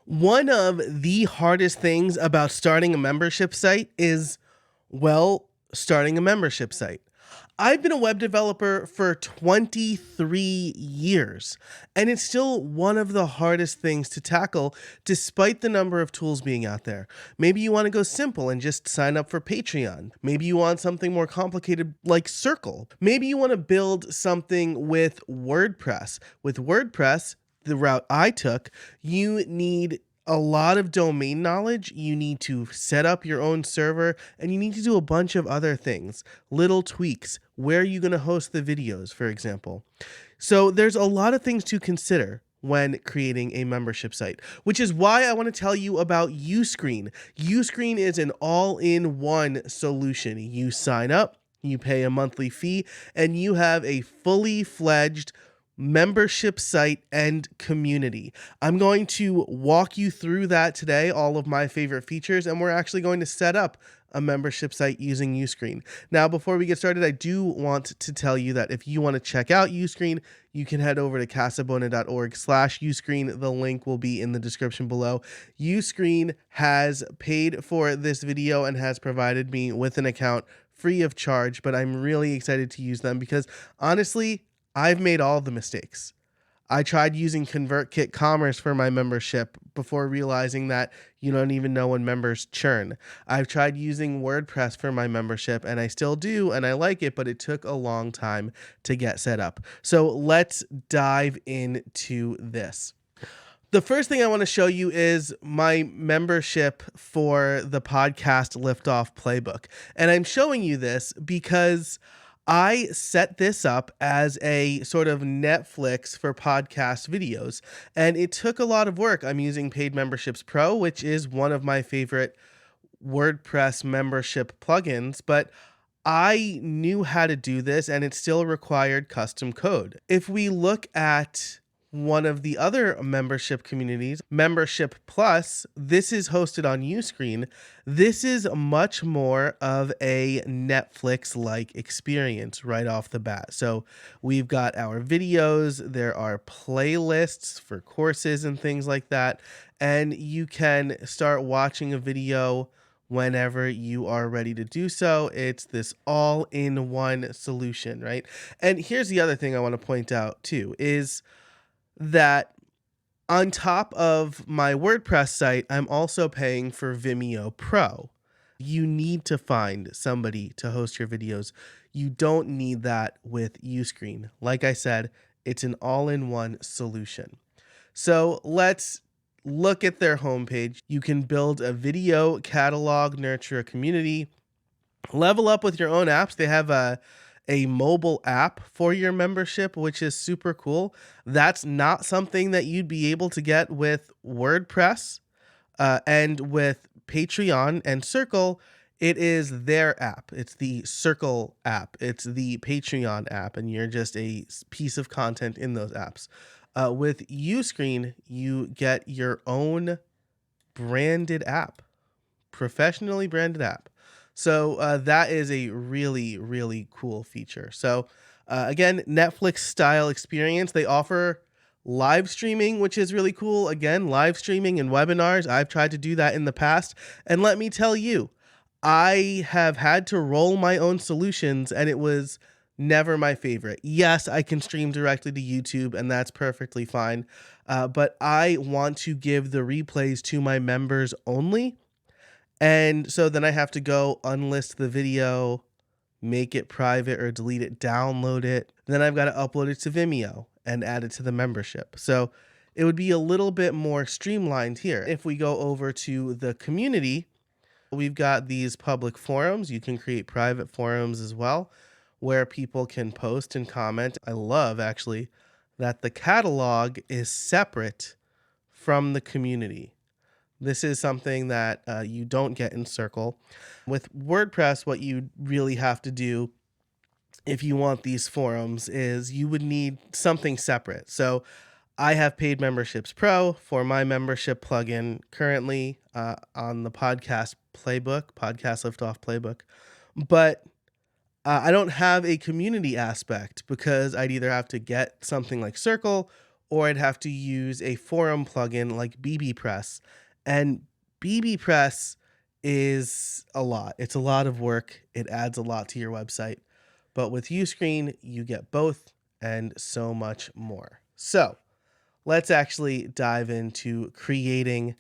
One of the hardest things about starting a membership site is, well, starting a membership site. I've been a web developer for 23 years, and it's still one of the hardest things to tackle despite the number of tools being out there. Maybe you want to go simple and just sign up for Patreon. Maybe you want something more complicated like Circle. Maybe you want to build something with WordPress. With WordPress, the route I took, you need a lot of domain knowledge. You need to set up your own server, and you need to do a bunch of other things, little tweaks. Where are you going to host the videos, for example? So there's a lot of things to consider when creating a membership site, which is why I want to tell you about Uscreen. Uscreen is an all-in-one solution. You sign up, you pay a monthly fee, and you have a fully fledged membership site and community. I'm going to walk you through that today, all of my favorite features, and we're actually going to set up a membership site using Uscreen. Now, before we get started, I do want to tell you that if you want to check out Uscreen, you can head over to casabona.org/Uscreen. The link will be in the description below. Uscreen has paid for this video and has provided me with an account free of charge, but I'm really excited to use them because honestly, I've made all the mistakes. I tried using ConvertKit Commerce for my membership before realizing that you don't even know when members churn. I've tried using WordPress for my membership, and I still do, and I like it, but it took a long time to get set up. So let's dive into this. The first thing I want to show you is my membership for the podcast Liftoff Playbook. And I'm showing you this because I set this up as a sort of Netflix for podcast videos, and it took a lot of work. I'm using Paid Memberships Pro, which is one of my favorite WordPress membership plugins, but I knew how to do this, and it still required custom code. If we look at one of the other membership communities, Membership Plus, this is hosted on Uscreen. This is much more of a Netflix-like experience right off the bat. So we've got our videos, there are playlists for courses and things like that, and you can start watching a video whenever you are ready to do so. It's this all-in-one solution, right? And here's the other thing I want to point out too, is that on top of my WordPress site, I'm also paying for Vimeo Pro. You need to find somebody to host your videos. You don't need that with Uscreen. Like I said, it's an all-in-one solution. So let's look at their homepage. You can build a video catalog, nurture a community, level up with your own apps. They have a mobile app for your membership, which is super cool. That's not something that you'd be able to get with WordPress and with Patreon and Circle. It is their app. It's the Circle app. It's the Patreon app, and you're just a piece of content in those apps. With Uscreen, you get your own branded app, professionally branded app. So that is a really, really cool feature. So again, Netflix style experience. They offer live streaming, which is really cool. Again, live streaming and webinars. I've tried to do that in the past. And let me tell you, I have had to roll my own solutions, and it was never my favorite. Yes, I can stream directly to YouTube, and that's perfectly fine. But I want to give the replays to my members only. And so then I have to go unlist the video, make it private or delete it, download it. Then I've got to upload it to Vimeo and add it to the membership. So it would be a little bit more streamlined here. If we go over to the community, we've got these public forums. You can create private forums as well, where people can post and comment. I love actually that the catalog is separate from the community. This is something that you don't get in Circle. With WordPress, what you really have to do if you want these forums is you would need something separate. So I have Paid Memberships Pro for my membership plugin currently on the podcast Liftoff Playbook. But I don't have a community aspect because I'd either have to get something like Circle or I'd have to use a forum plugin like bbPress. And bbPress is a lot. It's a lot of work. It adds a lot to your website. But with Uscreen, you get both and so much more. So let's actually dive into creating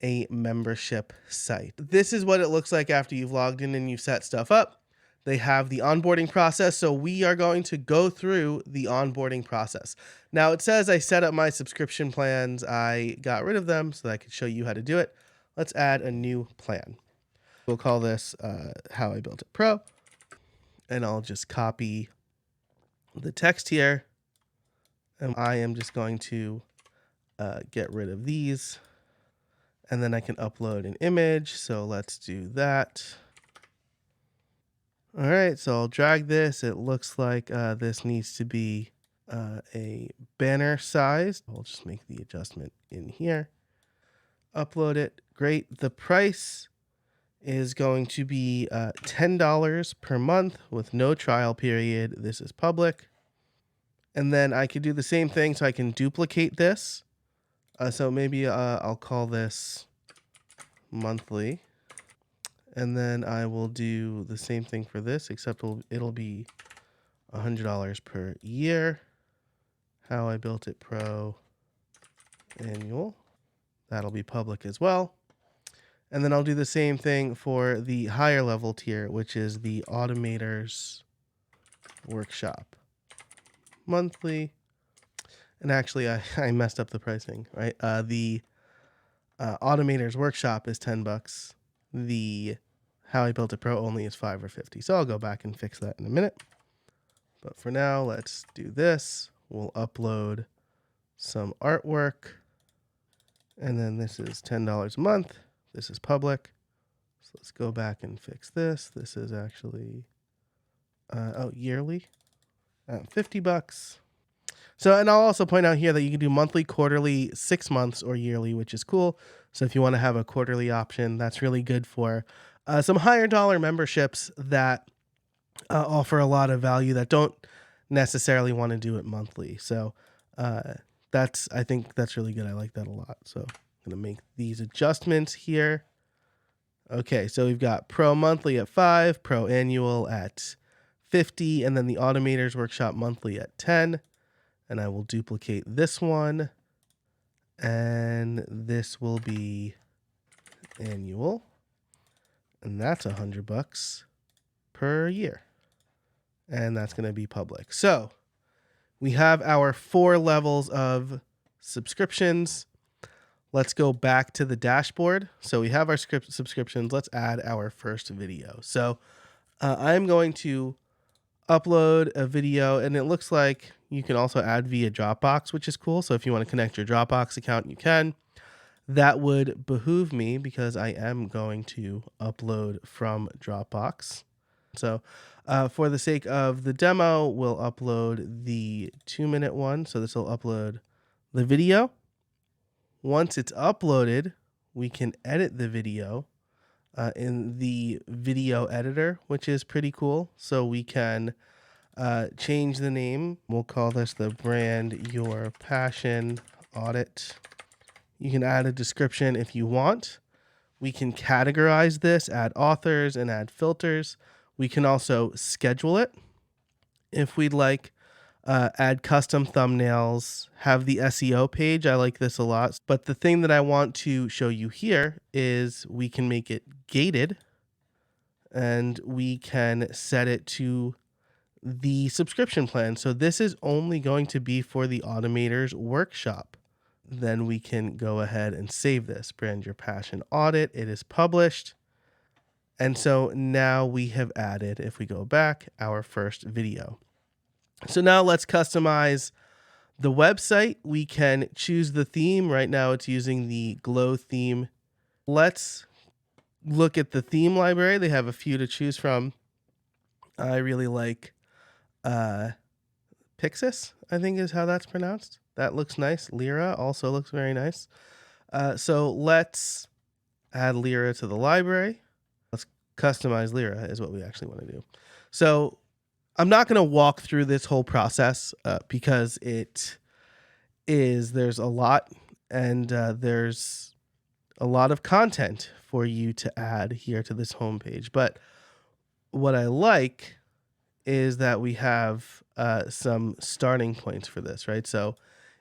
a membership site. This is what it looks like after you've logged in and you've set stuff up. They have the onboarding process. So we are going to go through the onboarding process. Now it says I set up my subscription plans. I got rid of them so that I could show you how to do it. Let's add a new plan. We'll call this How I Built It Pro. And I'll just copy the text here. And I am just going to get rid of these. And then I can upload an image. So let's do that. All right, so I'll drag this. It looks like this needs to be a banner size. I'll just make the adjustment in here. Upload it. Great. The price is going to be $10 per month with no trial period. This is public. And then I could do the same thing. So I can duplicate this. So maybe I'll call this monthly. And then I will do the same thing for this, except it'll be $100 per year. How I Built It Pro annual. That'll be public as well. And then I'll do the same thing for the higher level tier, which is the Automators Workshop. Monthly. And actually, I messed up the pricing, right? The Automators Workshop is $10. The How I Built It Pro only is $5 or $50. So I'll go back and fix that in a minute. But for now, let's do this. We'll upload some artwork. And then this is $10 a month. This is public. So let's go back and fix this. This is actually, yearly. $50. So, and I'll also point out here that you can do monthly, quarterly, 6 months, or yearly, which is cool. So if you want to have a quarterly option, that's really good for some higher dollar memberships that offer a lot of value that don't necessarily want to do it monthly. So I think that's really good. I like that a lot. So I'm going to make these adjustments here. Okay, so we've got Pro monthly at 5, Pro annual at 50, and then the Automators Workshop monthly at 10. And I will duplicate this one. And this will be annual. And that's $100 per year. And that's going to be public. So we have our 4 levels of subscriptions. Let's go back to the dashboard. So we have our subscriptions. Let's add our first video. So I'm going to upload a video, and it looks like you can also add via Dropbox, which is cool. So if you want to connect your Dropbox account, you can. That would behoove me because I am going to upload from Dropbox. So for the sake of the demo, we'll upload the 2-minute one. So this will upload the video. Once it's uploaded, we can edit the video in the video editor, which is pretty cool. So we can change the name. We'll call this the Brand Your Passion Audit. You can add a description if you want. We can categorize this, add authors, and add filters. We can also schedule it if we'd like. Add custom thumbnails, have the SEO page. I like this a lot. But the thing that I want to show you here is we can make it gated, and we can set it to the subscription plan. So this is only going to be for the Automators Workshop. Then we can go ahead and save this. Brand Your Passion Audit. It is published. And so now we have added, if we go back, our first video. So now let's customize the website. We can choose the theme. Right now it's using the Glow theme. Let's look at the theme library. They have a few to choose from. I really like Pixis, I think is how that's pronounced. That looks nice. Lyra also looks very nice. So let's add Lyra to the library. Let's customize Lyra is what we actually want to do. So I'm not going to walk through this whole process because it is there's a lot, and there's a lot of content for you to add here to this homepage. But what I like is that we have some starting points for this, right? So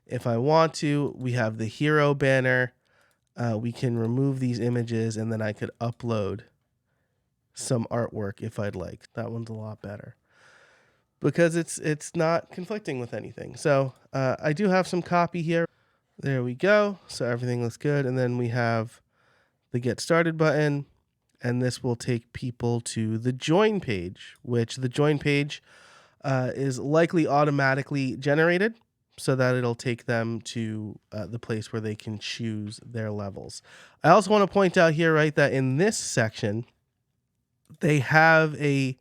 if I want to, we have the hero banner. We can remove these images, and then I could upload some artwork if I'd like. That one's a lot better because it's not conflicting with anything. So I do have some copy here. There we go. So everything looks good. And then we have the get started button, and this will take people to the join page, which the join page is likely automatically generated so that it'll take them to the place where they can choose their levels. I also want to point out here, right, that in this section, they have a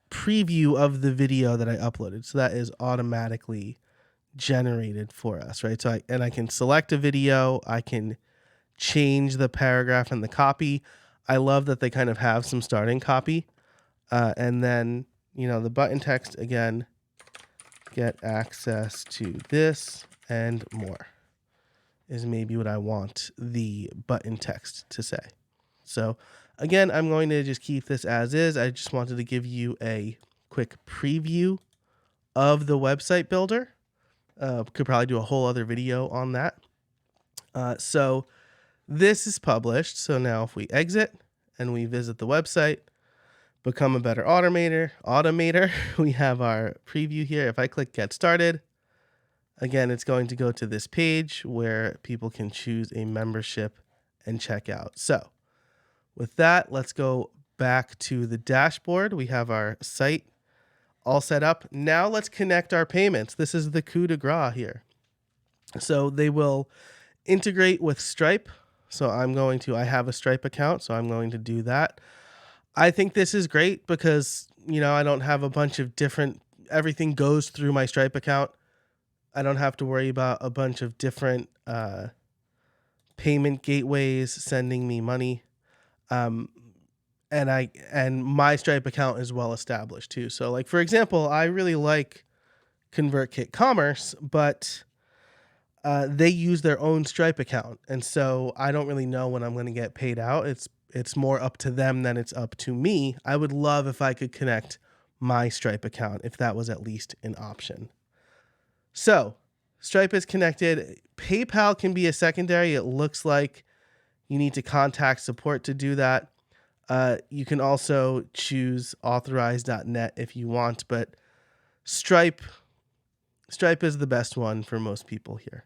preview of the video that I uploaded. So that is automatically generated for us, right? So I can select a video, I can change the paragraph and the copy. I love that they kind of have some starting copy. And then, the button text again, get access to this and more is maybe what I want the button text to say. So again, I'm going to just keep this as is. I just wanted to give you a quick preview of the website builder. Could probably do a whole other video on that. So this is published. So now if we exit and we visit the website, become a better automator, we have our preview here. If I click get started, again, it's going to go to this page where people can choose a membership and check out. So with that, let's go back to the dashboard. We have our site all set up. Now let's connect our payments. This is the coup de grace here. So they will integrate with Stripe. So I have a Stripe account, so I'm going to do that. I think this is great because, I don't have a bunch of everything goes through my Stripe account. I don't have to worry about a bunch of different payment gateways sending me money. And my Stripe account is well established too. So like, for example, I really like ConvertKit Commerce, but they use their own Stripe account. And so I don't really know when I'm going to get paid out. It's more up to them than it's up to me. I would love if I could connect my Stripe account, if that was at least an option. So Stripe is connected. PayPal can be a secondary. It looks like you need to contact support to do that. You can also choose authorize.net if you want, but Stripe is the best one for most people here.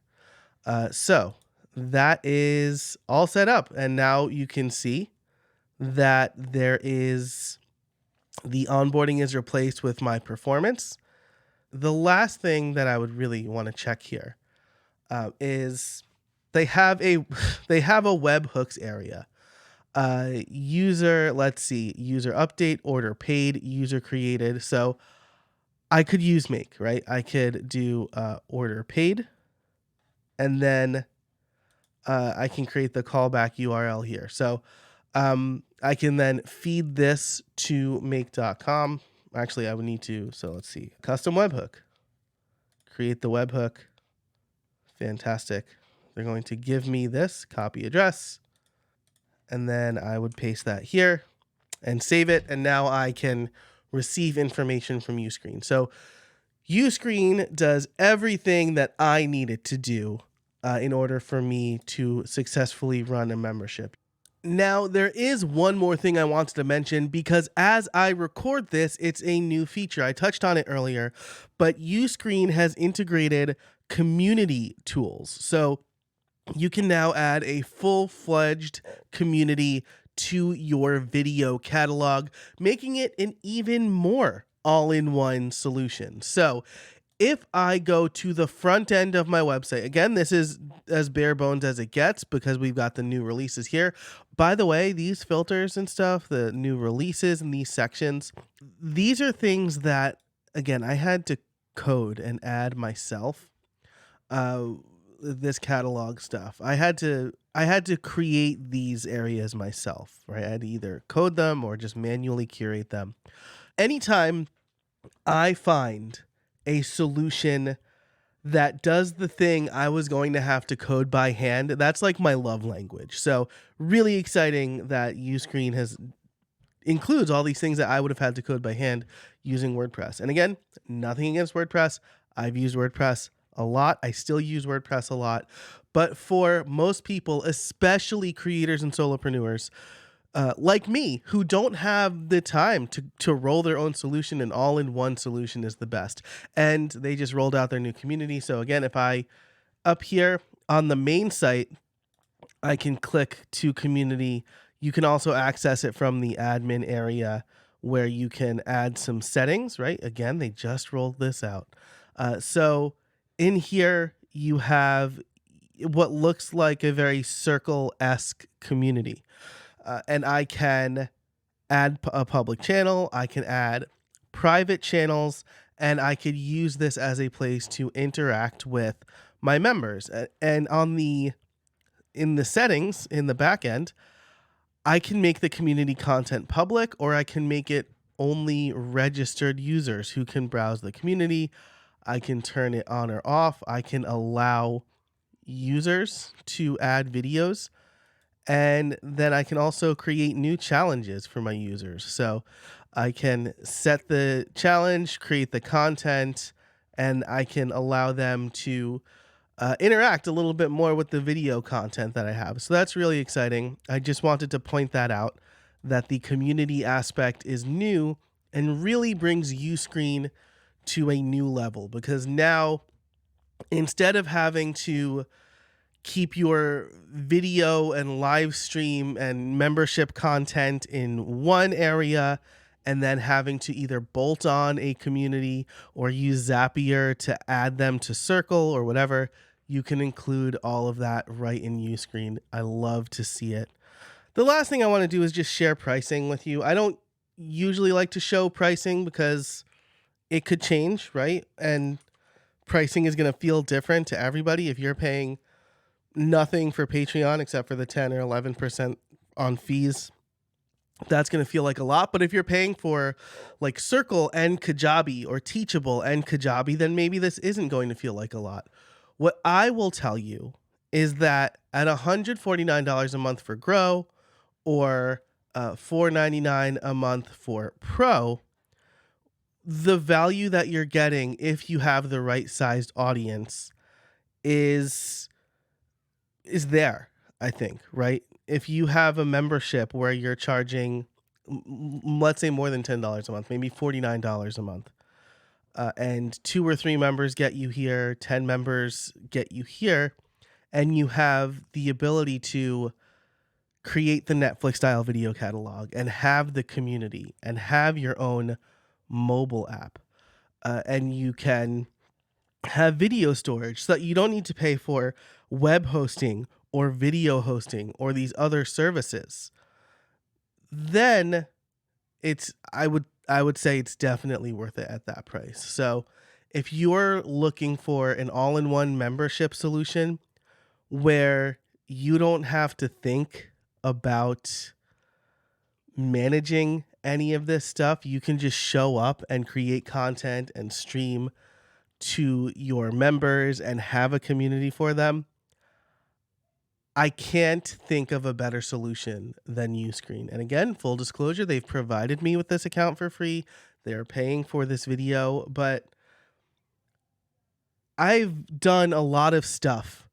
So that is all set up. And now you can see that the onboarding is replaced with my performance. The last thing that I would really want to check here is they have a webhooks area. User update, order paid, user created. So I could use make, right? I could do order paid, and then I can create the callback URL here. So I can then feed this to make.com. Actually, I would need to, so let's see, custom webhook. Create the webhook. Fantastic. They're going to give me this copy address, and then I would paste that here and save it. And now I can receive information from Uscreen. So Uscreen does everything that I needed to do in order for me to successfully run a membership. Now, there is one more thing I wanted to mention because as I record this, it's a new feature. I touched on it earlier, but Uscreen has integrated community tools. So you can now add a full-fledged community to your video catalog, making it an even more all-in-one solution. So if I go to the front end of my website, again, this is as bare bones as it gets because we've got the new releases here. By the way, these filters and stuff, the new releases and these sections, these are things that, again, I had to code and add myself. This catalog stuff, I had to create these areas myself, right? I had to either code them or just manually curate them. Anytime I find a solution that does the thing I was going to have to code by hand. That's like my love language. So really exciting that Uscreen has includes all these things that I would have had to code by hand using WordPress. And again, nothing against WordPress. I've used WordPress a lot. I still use WordPress a lot. But for most people, especially creators and solopreneurs, like me, who don't have the time to roll their own solution, an all-in-one solution is the best. And they just rolled out their new community. So again, if I up here on the main site, I can click to community. You can also access it from the admin area where you can add some settings, right? Again, they just rolled this out. So in here, you have what looks like a very circle-esque community. And I can add a public channel. I can add private channels, and I could use this as a place to interact with my members. And in the settings in the back end, I can make the community content public, or I can make it only registered users who can browse the community. I can turn it on or off. I can allow users to add videos, and then I can also create new challenges for my users. So I can set the challenge, create the content, and I can allow them to interact a little bit more with the video content that I have. So that's really exciting. I just wanted to point that out, that the community aspect is new and really brings Uscreen to a new level, because now instead of having to keep your video and live stream and membership content in one area and then having to either bolt on a community or use Zapier to add them to Circle or whatever, you can include all of that right in Uscreen. I love to see it. The last thing I want to do is just share pricing with you. I don't usually like to show pricing because it could change, right? And pricing is going to feel different to everybody. If you're paying nothing for Patreon except for the 10 or 11% on fees, that's going to feel like a lot. But if you're paying for like Circle and Kajabi or Teachable and Kajabi, then maybe this isn't going to feel like a lot. What I will tell you is that at $149 a month for Grow or $4.99 a month for Pro, the value that you're getting if you have the right sized audience is there, I think, right? If you have a membership where you're charging, let's say more than $10 a month, maybe $49 a month, and 2 or 3 members get you here, 10 members get you here, and you have the ability to create the Netflix style video catalog and have the community and have your own mobile app, and you can have video storage so that you don't need to pay for web hosting or video hosting or these other services, then I would say it's definitely worth it at that price. So if you're looking for an all-in-one membership solution where you don't have to think about managing any of this stuff, you can just show up and create content and stream to your members and have a community for them, I can't think of a better solution than Uscreen. And again, full disclosure, they've provided me with this account for free. They're paying for this video, but I've done a lot of stuff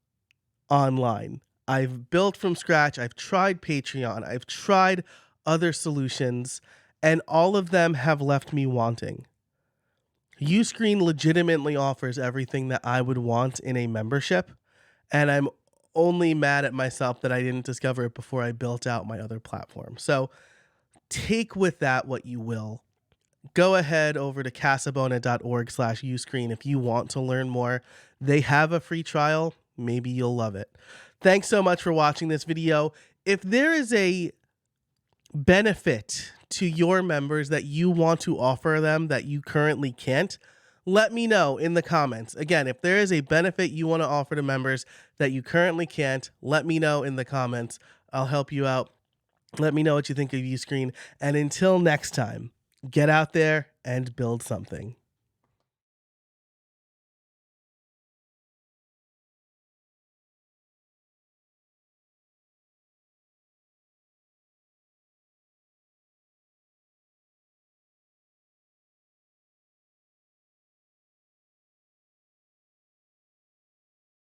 online. I've built from scratch. I've tried Patreon. I've tried other solutions, and all of them have left me wanting. Uscreen legitimately offers everything that I would want in a membership, and I'm only mad at myself that I didn't discover it before I built out my other platform. So take with that what you will. Go ahead over to casabona.org/Uscreen if you want to learn more. They have a free trial. Maybe you'll love it. Thanks so much for watching this video. If there is a benefit to your members that you want to offer them that you currently can't, let me know in the comments. Again, if there is a benefit you want to offer to members that you currently can't, let me know in the comments. I'll help you out. Let me know what you think of Uscreen. And until next time, get out there and build something.